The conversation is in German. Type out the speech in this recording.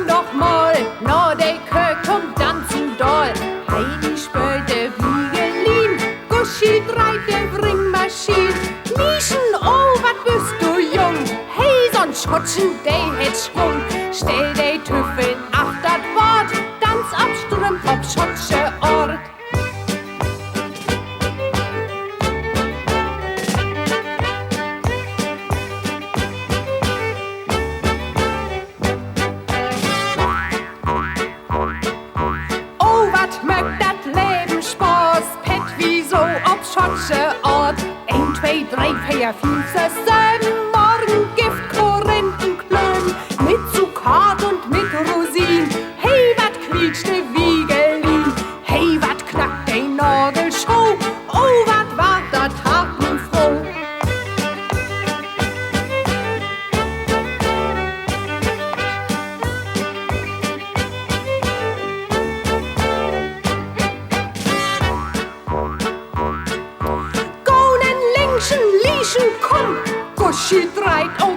nochmal, no de Kök und tanzen doll. Heidi spölt de Wiegelin, Guschi dreit de Bringmaschin. Mischen, oh, wat bist du jung? Hey, so'n Schutschen, de het Schwung. Stell de Tüffel achter Bord, tanz ab Strümp ob Schotsche Ort. Oh, wat mögt dat Leben Spaß, Pet wie so ob Schotsche Ort. 1, 2, 3, 4, 5, 6, 7, morgen Gift, Korinthenklön, mit Zuccat und mit Rosin. Hey, wat quietscht de Wiegelin, hey, wat knackt de Nagelshow, oh, wat war dat tatenfroh. Lieschen, komm, Guschi dreit, oh